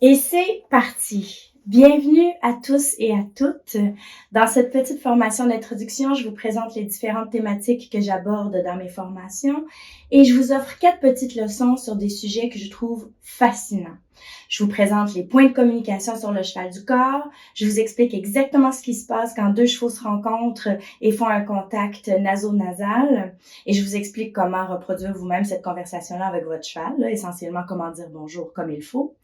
Et c'est parti! Bienvenue à tous et à toutes. Dans cette petite formation d'introduction, je vous présente les différentes thématiques que j'aborde dans mes formations et je vous offre 4 petites leçons sur des sujets que je trouve fascinants. Je vous présente les points de communication sur le cheval du corps. Je vous explique exactement ce qui se passe quand deux chevaux se rencontrent et font un contact naso-nasal. Et je vous explique comment reproduire vous-même cette conversation-là avec votre cheval, essentiellement comment dire bonjour comme il faut.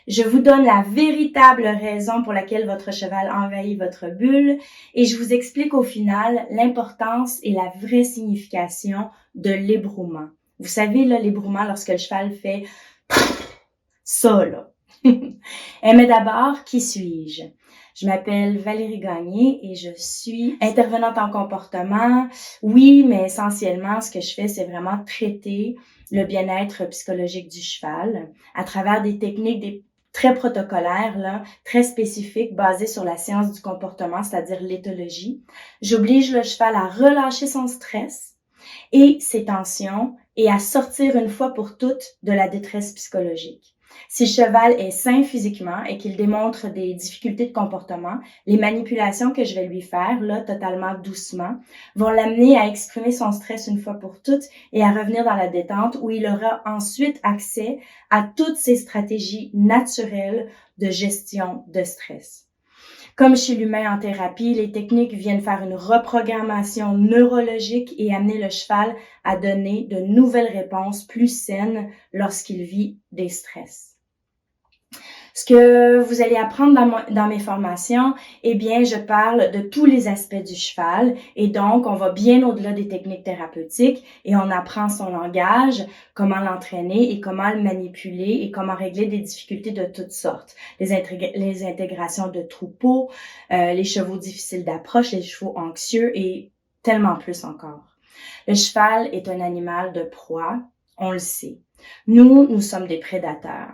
Je vous donne la véritable raison pour laquelle votre cheval envahit votre bulle et je vous explique au final l'importance et la vraie signification de l'ébrouement. Vous savez, là, l'ébrouement lorsque le cheval fait ça, là. Mais d'abord, qui suis-je? Je m'appelle Valérie Gagné et je suis intervenante en comportement. Oui, mais essentiellement, ce que je fais, c'est vraiment traiter le bien-être psychologique du cheval à travers des techniques très protocolaires, là, très spécifiques, basées sur la science du comportement, c'est-à-dire l'éthologie. J'oblige le cheval à relâcher son stress et ses tensions et à sortir une fois pour toutes de la détresse psychologique. Si le cheval est sain physiquement et qu'il démontre des difficultés de comportement, les manipulations que je vais lui faire, là, totalement doucement, vont l'amener à exprimer son stress une fois pour toutes et à revenir dans la détente où il aura ensuite accès à toutes ces stratégies naturelles de gestion de stress. Comme chez l'humain en thérapie, les techniques viennent faire une reprogrammation neurologique et amener le cheval à donner de nouvelles réponses plus saines lorsqu'il vit des stress. Ce que vous allez apprendre dans mes formations, eh bien, je parle de tous les aspects du cheval et donc on va bien au-delà des techniques thérapeutiques et on apprend son langage, comment l'entraîner et comment le manipuler et comment régler des difficultés de toutes sortes. Les intégrations de troupeaux, les chevaux difficiles d'approche, les chevaux anxieux et tellement plus encore. Le cheval est un animal de proie, on le sait. Nous sommes des prédateurs.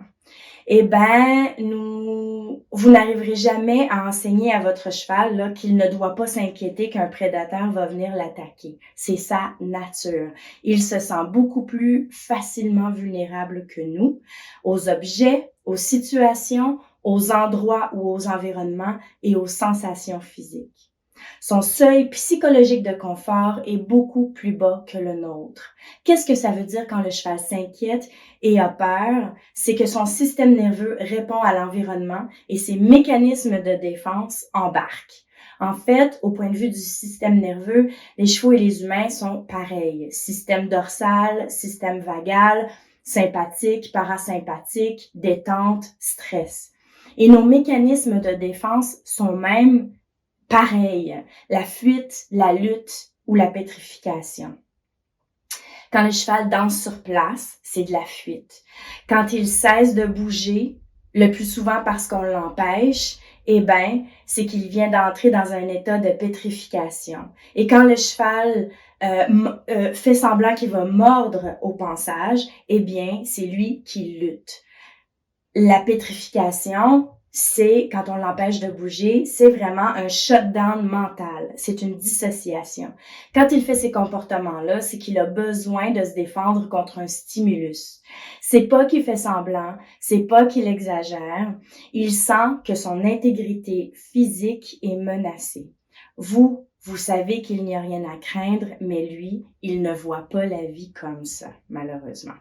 Eh ben, vous n'arriverez jamais à enseigner à votre cheval là, qu'il ne doit pas s'inquiéter qu'un prédateur va venir l'attaquer. C'est sa nature. Il se sent beaucoup plus facilement vulnérable que nous aux objets, aux situations, aux endroits ou aux environnements et aux sensations physiques. Son seuil psychologique de confort est beaucoup plus bas que le nôtre. Qu'est-ce que ça veut dire quand le cheval s'inquiète et a peur? C'est que son système nerveux répond à l'environnement et ses mécanismes de défense embarquent. En fait, au point de vue du système nerveux, les chevaux et les humains sont pareils. Système dorsal, système vagal, sympathique, parasympathique, détente, stress. Et nos mécanismes de défense sont même pareil, la fuite, la lutte ou la pétrification. Quand le cheval danse sur place, c'est de la fuite. Quand il cesse de bouger, le plus souvent parce qu'on l'empêche, eh ben, c'est qu'il vient d'entrer dans un état de pétrification. Et quand le cheval fait semblant qu'il va mordre au pansage, eh bien, c'est lui qui lutte. La pétrification, c'est, quand on l'empêche de bouger, c'est vraiment un shutdown mental. C'est une dissociation. Quand il fait ces comportements-là, c'est qu'il a besoin de se défendre contre un stimulus. C'est pas qu'il fait semblant, c'est pas qu'il exagère. Il sent que son intégrité physique est menacée. Vous savez qu'il n'y a rien à craindre, mais lui, il ne voit pas la vie comme ça, malheureusement.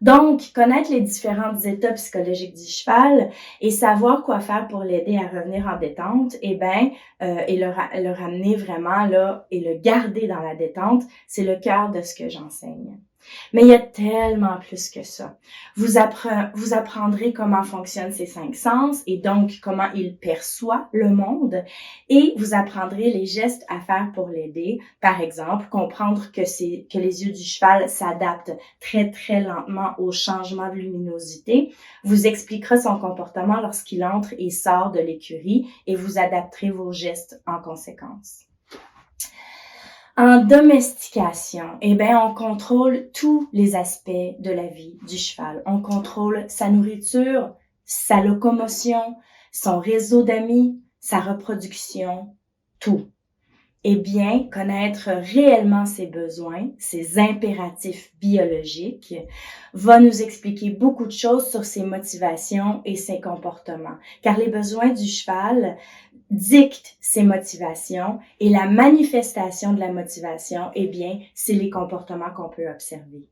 Donc, connaître les différentes états psychologiques du cheval et savoir quoi faire pour l'aider à revenir en détente, et le ramener vraiment là et le garder dans la détente, c'est le cœur de ce que j'enseigne. Mais il y a tellement plus que ça. Vous apprendrez comment fonctionnent ces 5 sens et donc comment il perçoit le monde et vous apprendrez les gestes à faire pour l'aider. Par exemple, comprendre que les yeux du cheval s'adaptent très très lentement au changement de luminosité, vous expliquera son comportement lorsqu'il entre et sort de l'écurie et vous adapterez vos gestes en conséquence. En domestication, on contrôle tous les aspects de la vie du cheval. On contrôle sa nourriture, sa locomotion, son réseau d'amis, sa reproduction, tout. Eh bien, connaître réellement ses besoins, ses impératifs biologiques, va nous expliquer beaucoup de choses sur ses motivations et ses comportements. Car les besoins du cheval dictent ses motivations et la manifestation de la motivation, eh bien, c'est les comportements qu'on peut observer.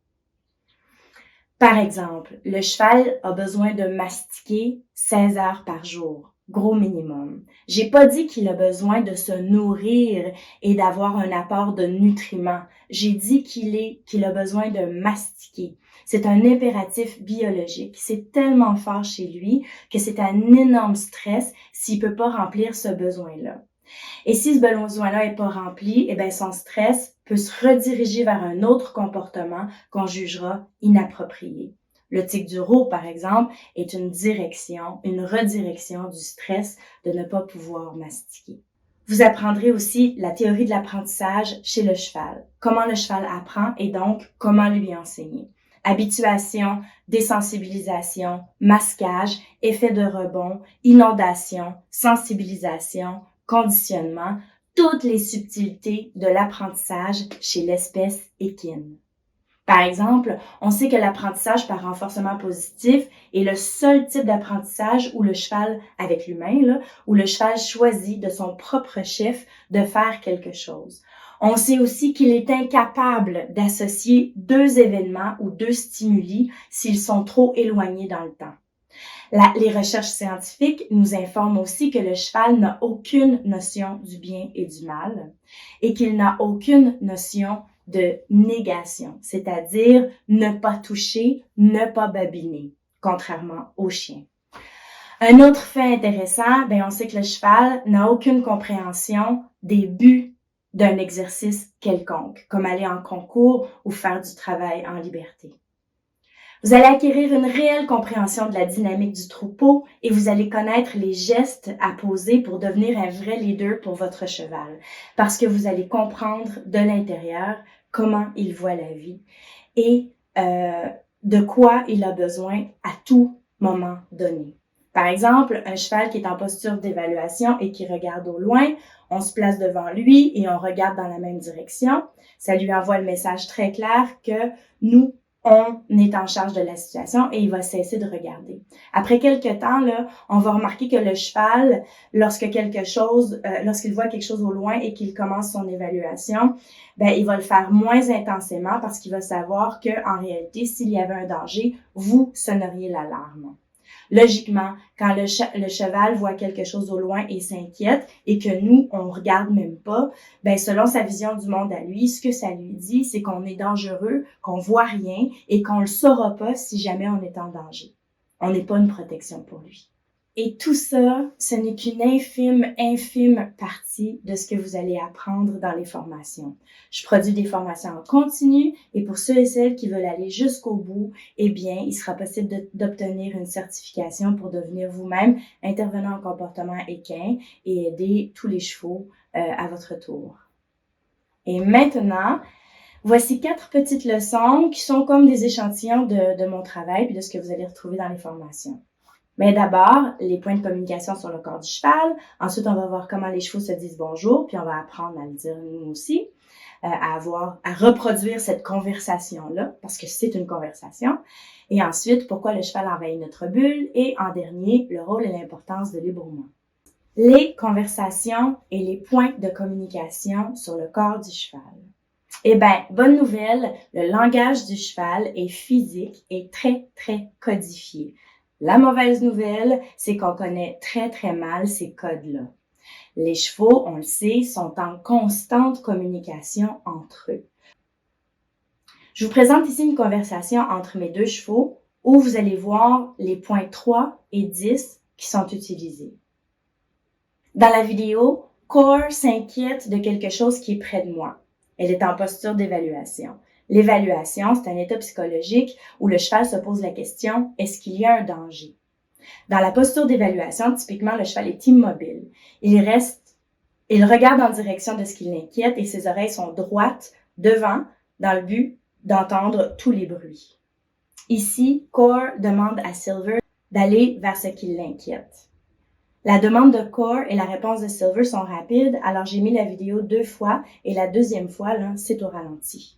Par exemple, le cheval a besoin de mastiquer 16 heures par jour, gros minimum. J'ai pas dit qu'il a besoin de se nourrir et d'avoir un apport de nutriments. J'ai dit qu'il a besoin de mastiquer. C'est un impératif biologique. C'est tellement fort chez lui que c'est un énorme stress s'il peut pas remplir ce besoin-là. Et si ce besoin-là est pas rempli, eh bien, son stress peut se rediriger vers un autre comportement qu'on jugera inapproprié. Le tic du roux, par exemple, est une redirection du stress de ne pas pouvoir mastiquer. Vous apprendrez aussi la théorie de l'apprentissage chez le cheval. Comment le cheval apprend et donc comment lui enseigner. Habituation, désensibilisation, masquage, effet de rebond, inondation, sensibilisation, conditionnement, toutes les subtilités de l'apprentissage chez l'espèce équine. Par exemple, on sait que l'apprentissage par renforcement positif est le seul type d'apprentissage où le cheval, avec l'humain, où le cheval choisit de son propre chef de faire quelque chose. On sait aussi qu'il est incapable d'associer deux événements ou deux stimuli s'ils sont trop éloignés dans le temps. Les recherches scientifiques nous informent aussi que le cheval n'a aucune notion du bien et du mal et qu'il n'a aucune notion de négation, c'est-à-dire ne pas toucher, ne pas babiner, contrairement au chien. Un autre fait intéressant, on sait que le cheval n'a aucune compréhension des buts d'un exercice quelconque, comme aller en concours ou faire du travail en liberté. Vous allez acquérir une réelle compréhension de la dynamique du troupeau et vous allez connaître les gestes à poser pour devenir un vrai leader pour votre cheval, parce que vous allez comprendre de l'intérieur comment il voit la vie et de quoi il a besoin à tout moment donné. Par exemple, un cheval qui est en posture d'évaluation et qui regarde au loin, on se place devant lui et on regarde dans la même direction. Ça lui envoie le message très clair que nous, on est en charge de la situation et il va cesser de regarder. Après quelques temps, on va remarquer que le cheval, lorsqu'il voit quelque chose au loin et qu'il commence son évaluation, il va le faire moins intensément parce qu'il va savoir que, en réalité, s'il y avait un danger, vous sonneriez l'alarme. Logiquement, quand le cheval voit quelque chose au loin et s'inquiète et que nous, on regarde même pas, selon sa vision du monde à lui, ce que ça lui dit, c'est qu'on est dangereux, qu'on voit rien et qu'on le saura pas si jamais on est en danger. On n'est pas une protection pour lui. Et tout ça, ce n'est qu'une infime partie de ce que vous allez apprendre dans les formations. Je produis des formations en continu et pour ceux et celles qui veulent aller jusqu'au bout, il sera possible d'obtenir une certification pour devenir vous-même intervenant en comportement équin et aider tous les chevaux à votre tour. Et maintenant, voici 4 petites leçons qui sont comme des échantillons de mon travail puis de ce que vous allez retrouver dans les formations. Mais d'abord, les points de communication sur le corps du cheval. Ensuite, on va voir comment les chevaux se disent bonjour, puis on va apprendre à le dire nous aussi, à reproduire cette conversation-là, parce que c'est une conversation. Et ensuite, pourquoi le cheval envahit notre bulle. Et en dernier, le rôle et l'importance de l'ébourement. Les conversations et les points de communication sur le corps du cheval. Bonne nouvelle, le langage du cheval est physique et très, très codifié. La mauvaise nouvelle, c'est qu'on connaît très, très mal ces codes-là. Les chevaux, on le sait, sont en constante communication entre eux. Je vous présente ici une conversation entre mes 2 chevaux où vous allez voir les points 3 et 10 qui sont utilisés. Dans la vidéo, Core s'inquiète de quelque chose qui est près de moi. Elle est en posture d'évaluation. L'évaluation, c'est un état psychologique où le cheval se pose la question « Est-ce qu'il y a un danger? » Dans la posture d'évaluation, typiquement, le cheval est immobile. Il regarde en direction de ce qui l'inquiète et ses oreilles sont droites devant dans le but d'entendre tous les bruits. Ici, Core demande à Silver d'aller vers ce qui l'inquiète. La demande de Core et la réponse de Silver sont rapides, alors j'ai mis la vidéo 2 fois et la deuxième fois, là, c'est au ralenti.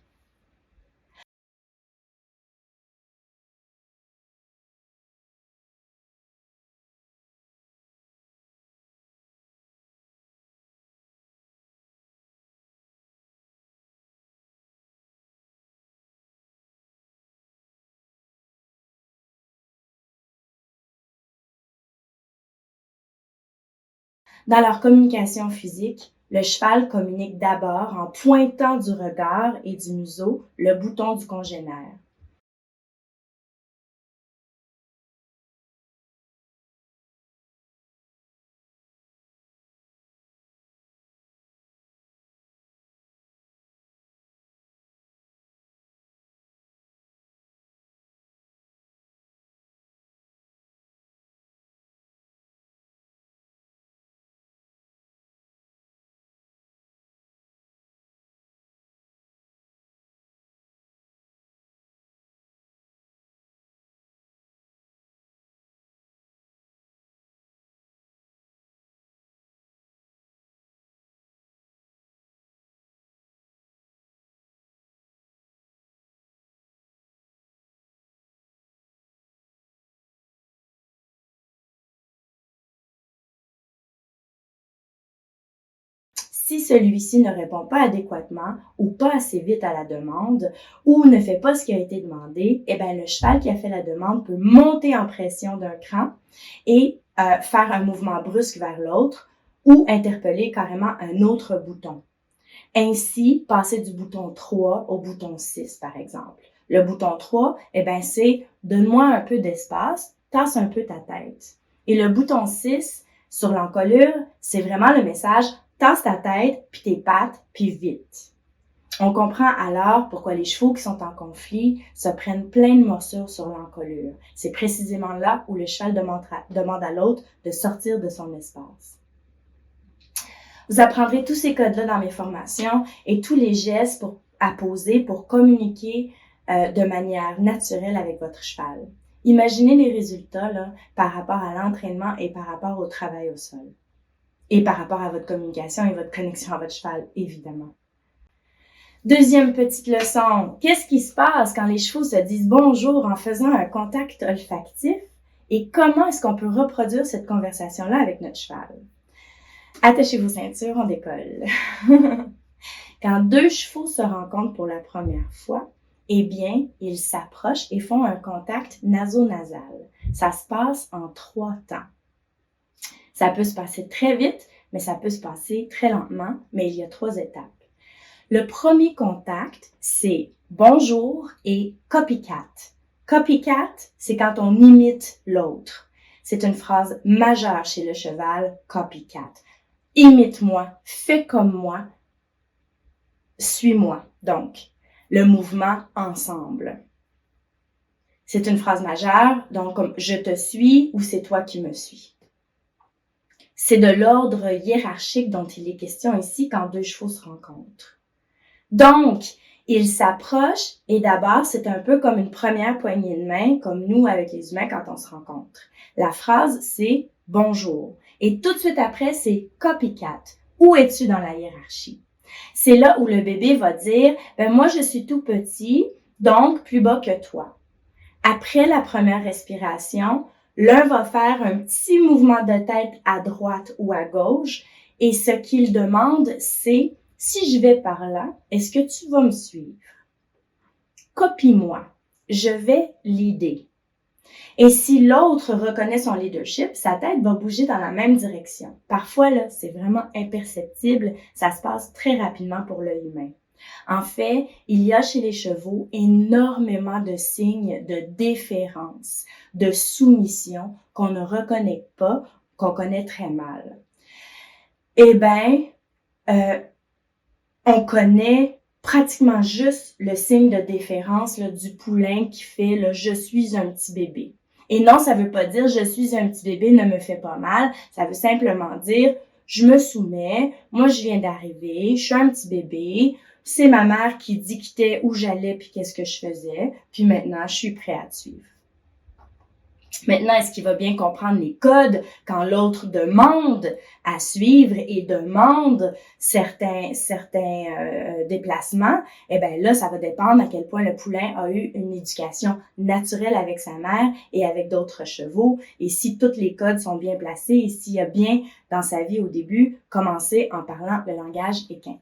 Dans leur communication physique, le cheval communique d'abord en pointant du regard et du museau le bouton du congénère. Si celui-ci ne répond pas adéquatement ou pas assez vite à la demande ou ne fait pas ce qui a été demandé, eh bien, le cheval qui a fait la demande peut monter en pression d'un cran et faire un mouvement brusque vers l'autre ou interpeller carrément un autre bouton. Ainsi, passer du bouton 3 au bouton 6, par exemple. Le bouton 3, eh bien, c'est « donne-moi un peu d'espace, tasse un peu ta tête ». Et le bouton 6, sur l'encolure, c'est vraiment le message « tasse ta tête, puis tes pattes, puis vite ». On comprend alors pourquoi les chevaux qui sont en conflit se prennent plein de morsures sur l'encolure. C'est précisément là où le cheval demande à l'autre de sortir de son espace. Vous apprendrez tous ces codes-là dans mes formations et tous les gestes à poser pour communiquer de manière naturelle avec votre cheval. Imaginez les résultats là, par rapport à l'entraînement et par rapport au travail au sol. Et par rapport à votre communication et votre connexion à votre cheval, évidemment. Deuxième petite leçon, qu'est-ce qui se passe quand les chevaux se disent bonjour en faisant un contact olfactif et comment est-ce qu'on peut reproduire cette conversation-là avec notre cheval? Attachez vos ceintures, on décolle. Quand deux chevaux se rencontrent pour la première fois, eh bien, ils s'approchent et font un contact naso-nasal. Ça se passe en 3 temps. Ça peut se passer très vite, mais ça peut se passer très lentement, mais il y a 3 étapes. Le premier contact, c'est bonjour et copycat. Copycat, c'est quand on imite l'autre. C'est une phrase majeure chez le cheval, copycat. Imite-moi, fais comme moi, suis-moi. Donc, le mouvement ensemble. C'est une phrase majeure, donc comme je te suis ou c'est toi qui me suis. C'est de l'ordre hiérarchique dont il est question ici quand deux chevaux se rencontrent. Donc, ils s'approchent et d'abord, c'est un peu comme une première poignée de main, comme nous avec les humains quand on se rencontre. La phrase, c'est « bonjour ». Et tout de suite après, c'est « copycat ». Où es-tu dans la hiérarchie? C'est là où le bébé va dire « moi, je suis tout petit, donc plus bas que toi ». Après la première respiration, l'un va faire un petit mouvement de tête à droite ou à gauche et ce qu'il demande, c'est « si je vais par là, est-ce que tu vas me suivre? Copie-moi, je vais l'aider. » Et si l'autre reconnaît son leadership, sa tête va bouger dans la même direction. Parfois, là, c'est vraiment imperceptible, ça se passe très rapidement pour l'œil humain. En fait, il y a chez les chevaux énormément de signes de déférence, de soumission qu'on ne reconnaît pas, qu'on connaît très mal. Eh bien, on connaît pratiquement juste le signe de déférence là, du poulain qui fait « je suis un petit bébé ». Et non, ça veut pas dire « je suis un petit bébé, ne me fais pas mal ». Ça veut simplement dire « je me soumets, moi je viens d'arriver, je suis un petit bébé, c'est ma mère qui dictait où j'allais puis qu'est-ce que je faisais, puis maintenant je suis prêt à te suivre ». Maintenant, est-ce qu'il va bien comprendre les codes quand l'autre demande à suivre et demande certains déplacements? Eh bien là, ça va dépendre à quel point le poulain a eu une éducation naturelle avec sa mère et avec d'autres chevaux. Et si tous les codes sont bien placés et s'il a bien, dans sa vie au début, commencé en parlant le langage équin.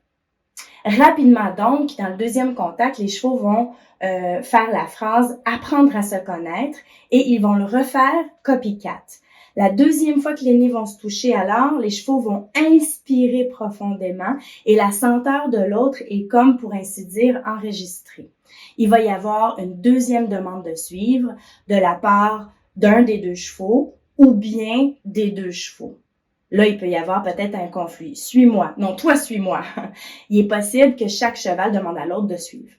Rapidement donc, dans le deuxième contact, les chevaux vont faire la phrase « apprendre à se connaître » et ils vont le refaire copycat. La deuxième fois que les nez vont se toucher, alors, les chevaux vont inspirer profondément et la senteur de l'autre est comme, pour ainsi dire, enregistrée. Il va y avoir une deuxième demande de suivre de la part d'un des deux chevaux ou bien des deux chevaux. Là, il peut y avoir peut-être un conflit. Suis-moi. Non, toi, suis-moi. Il est possible que chaque cheval demande à l'autre de suivre.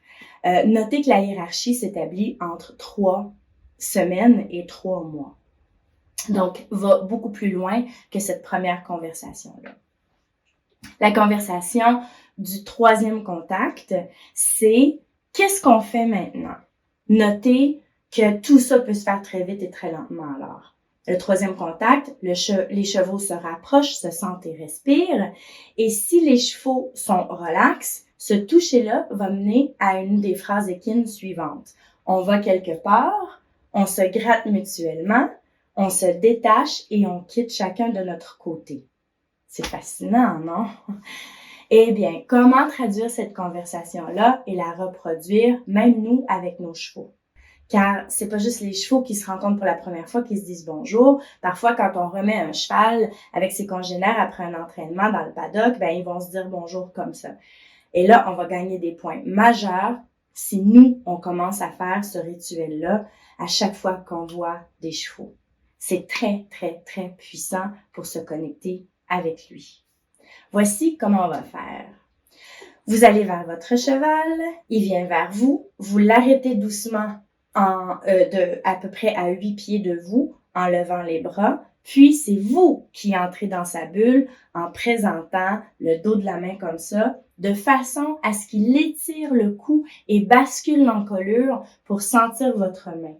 Notez que la hiérarchie s'établit entre 3 semaines et 3 mois. Donc, va beaucoup plus loin que cette première conversation-là. La conversation du troisième contact, c'est qu'est-ce qu'on fait maintenant? Notez que tout ça peut se faire très vite et très lentement alors. Le troisième contact, les chevaux se rapprochent, se sentent et respirent. Et si les chevaux sont relax, ce toucher-là va mener à une des phrases équines suivantes. On va quelque part, on se gratte mutuellement, on se détache et on quitte chacun de notre côté. C'est fascinant, non? Eh bien, comment traduire cette conversation-là et la reproduire, même nous, avec nos chevaux? Car c'est pas juste les chevaux qui se rencontrent pour la première fois qui se disent bonjour. Parfois, quand on remet un cheval avec ses congénères après un entraînement dans le paddock, ben ils vont se dire bonjour comme ça. Et là, on va gagner des points majeurs si nous, on commence à faire ce rituel-là à chaque fois qu'on voit des chevaux. C'est très, très, très puissant pour se connecter avec lui. Voici comment on va faire. Vous allez vers votre cheval, il vient vers vous, vous l'arrêtez doucement à peu près à 8 pieds de vous, en levant les bras, puis c'est vous qui entrez dans sa bulle en présentant le dos de la main comme ça, de façon à ce qu'il étire le cou et bascule l'encolure pour sentir votre main.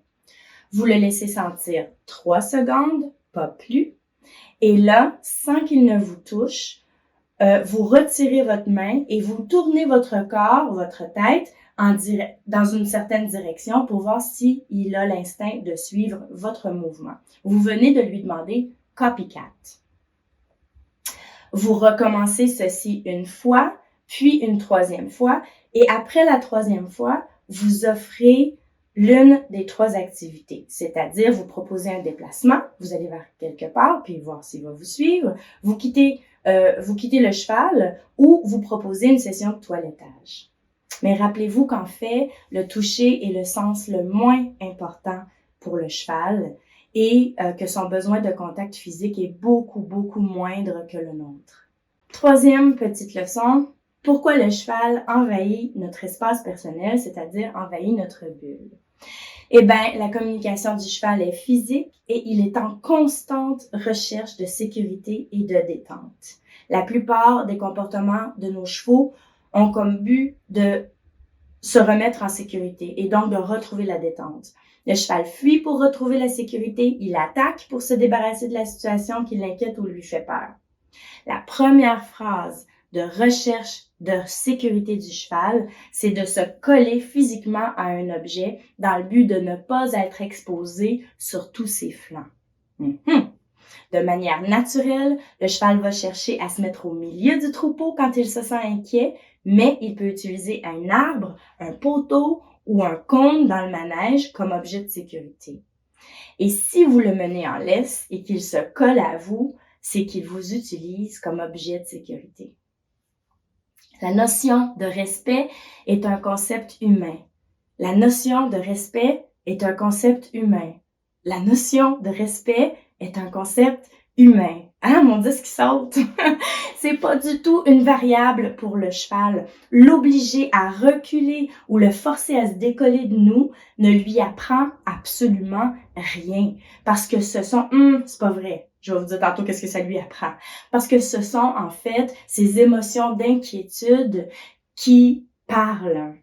Vous le laissez sentir 3 secondes, pas plus, et là, sans qu'il ne vous touche, vous retirez votre main et vous tournez votre corps, votre tête, dans une certaine direction pour voir s'il a l'instinct de suivre votre mouvement. Vous venez de lui demander « copycat ». Vous recommencez ceci une fois, puis une troisième fois, et après la troisième fois, vous offrez l'une des 3 activités, c'est-à-dire vous proposez un déplacement, vous allez vers quelque part, puis voir s'il va vous suivre, vous quittez le cheval ou vous proposez une session de toilettage. Mais rappelez-vous qu'en fait, le toucher est le sens le moins important pour le cheval et que son besoin de contact physique est beaucoup, beaucoup moindre que le nôtre. Troisième petite leçon, pourquoi le cheval envahit notre espace personnel, c'est-à-dire envahit notre bulle? Eh bien, la communication du cheval est physique et il est en constante recherche de sécurité et de détente. La plupart des comportements de nos chevaux ont comme but de se remettre en sécurité et donc de retrouver la détente. Le cheval fuit pour retrouver la sécurité, il attaque pour se débarrasser de la situation qui l'inquiète ou lui fait peur. La première phrase de recherche de sécurité du cheval, c'est de se coller physiquement à un objet dans le but de ne pas être exposé sur tous ses flancs. De manière naturelle, le cheval va chercher à se mettre au milieu du troupeau quand il se sent inquiet, mais il peut utiliser un arbre, un poteau ou un cône dans le manège comme objet de sécurité. Et si vous le menez en laisse et qu'il se colle à vous, c'est qu'il vous utilise comme objet de sécurité. La notion de respect est un concept humain. La notion de respect est un concept humain. La notion de respect est un concept humain. Ah, mon disque saute! C'est pas du tout une variable pour le cheval. L'obliger à reculer ou le forcer à se décoller de nous ne lui apprend absolument rien. Parce que ce sont... c'est pas vrai. Je vais vous dire tantôt qu'est-ce que ça lui apprend. Parce que ce sont en fait ces émotions d'inquiétude qui parlent.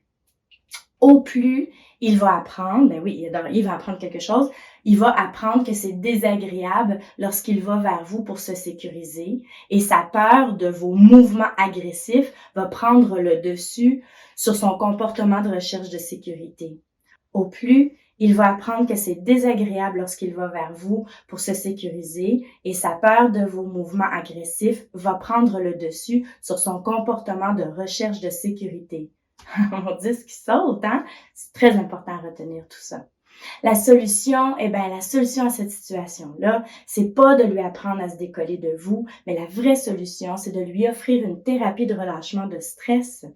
Au plus il va apprendre, ben oui, il va apprendre quelque chose, Il va apprendre que c'est désagréable lorsqu'il va vers vous pour se sécuriser et sa peur de vos mouvements agressifs va prendre le dessus sur son comportement de recherche de sécurité. Au plus, il va apprendre que c'est désagréable lorsqu'il va vers vous pour se sécuriser et sa peur de vos mouvements agressifs va prendre le dessus sur son comportement de recherche de sécurité. Mon disque qui saute, hein? C'est très important à retenir tout ça. La solution à cette situation-là, c'est pas de lui apprendre à se décoller de vous, mais la vraie solution, c'est de lui offrir une thérapie de relâchement de stress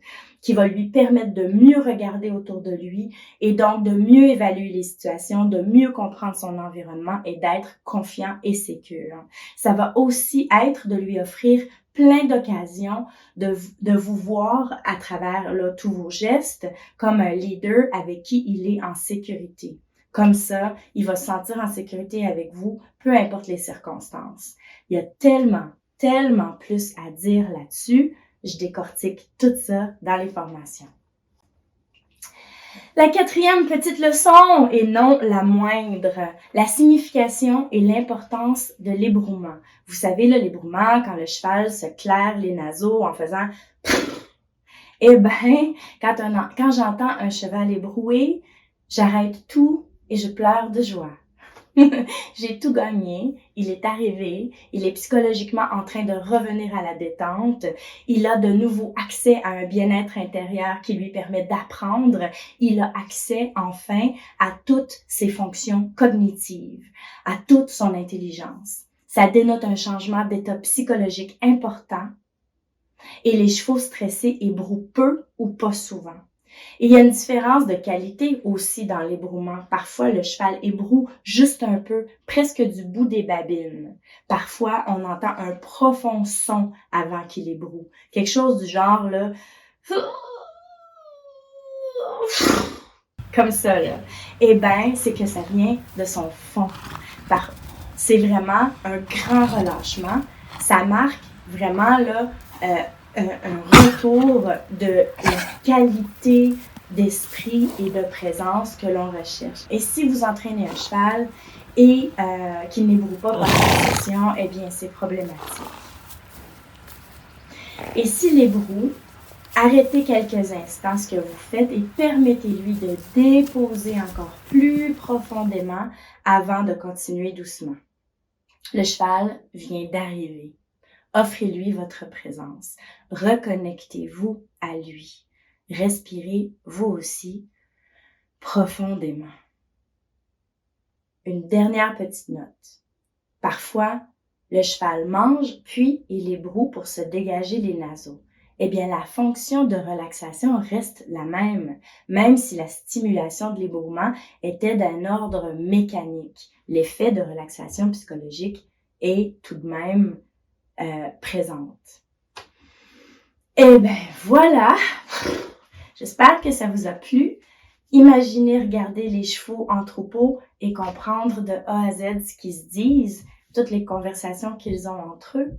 qui va lui permettre de mieux regarder autour de lui et donc de mieux évaluer les situations, de mieux comprendre son environnement et d'être confiant et sécure. Ça va aussi être de lui offrir plein d'occasions de vous voir à travers tous vos gestes comme un leader avec qui il est en sécurité. Comme ça, il va se sentir en sécurité avec vous, peu importe les circonstances. Il y a tellement plus à dire là-dessus. Je décortique tout ça dans les formations. La quatrième petite leçon, et non la moindre, la signification et l'importance de l'ébrouement. Vous savez, l'ébrouement, quand le cheval se claire les naseaux en faisant « Eh ben, quand j'entends un cheval ébroué, j'arrête tout et je pleure de joie. » J'ai tout gagné, il est arrivé, il est psychologiquement en train de revenir à la détente, il a de nouveau accès à un bien-être intérieur qui lui permet d'apprendre, il a accès enfin à toutes ses fonctions cognitives, à toute son intelligence. Ça dénote un changement d'état psychologique important et les chevaux stressés ébrouent peu ou pas souvent. Et il y a une différence de qualité aussi dans l'ébrouement. Parfois, le cheval ébroue juste un peu, presque du bout des babines. Parfois, on entend un profond son avant qu'il ébroue. Quelque chose du genre, là, comme ça, là. Eh ben, c'est que ça vient de son fond. C'est vraiment un grand relâchement. Ça marque vraiment, là, un retour de la qualité d'esprit et de présence que l'on recherche. Et si vous entraînez un cheval et qu'il n'ébroue pas pendant la session, eh bien, c'est problématique. Et s'il ébroue, arrêtez quelques instants ce que vous faites et permettez-lui de déposer encore plus profondément avant de continuer doucement. Le cheval vient d'arriver. Offrez-lui votre présence. Reconnectez-vous à lui. Respirez vous aussi profondément. Une dernière petite note. Parfois, le cheval mange, puis il ébroue pour se dégager les naseaux. Eh bien, la fonction de relaxation reste la même si la stimulation de l'ébrouement était d'un ordre mécanique. L'effet de relaxation psychologique est tout de même présente. Eh bien, voilà. J'espère que ça vous a plu. Imaginez regarder les chevaux en troupeau et comprendre de A à Z ce qu'ils se disent, toutes les conversations qu'ils ont entre eux.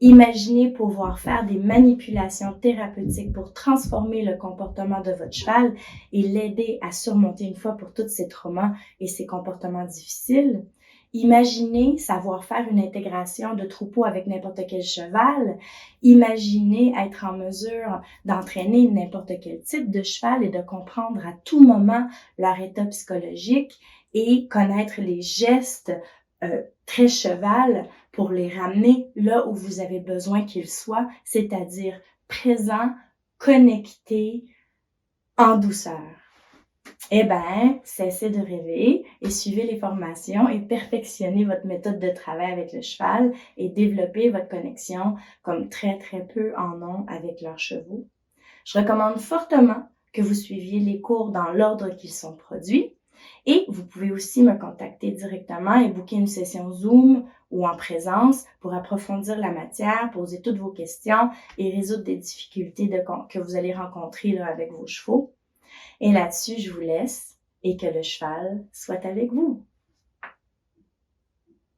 Imaginez pouvoir faire des manipulations thérapeutiques pour transformer le comportement de votre cheval et l'aider à surmonter une fois pour toutes ses traumas et ses comportements difficiles. Imaginez savoir faire une intégration de troupeau avec n'importe quel cheval. Imaginez être en mesure d'entraîner n'importe quel type de cheval et de comprendre à tout moment leur état psychologique et connaître les gestes très cheval pour les ramener là où vous avez besoin qu'ils soient, c'est-à-dire présents, connectés, en douceur. Eh bien, cessez de rêver et suivez les formations et perfectionnez votre méthode de travail avec le cheval et développez votre connexion comme très peu en ont avec leurs chevaux. Je recommande fortement que vous suiviez les cours dans l'ordre qu'ils sont produits et vous pouvez aussi me contacter directement et booker une session Zoom ou en présence pour approfondir la matière, poser toutes vos questions et résoudre des difficultés que vous allez rencontrer là, avec vos chevaux. Et là-dessus, je vous laisse et que le cheval soit avec vous.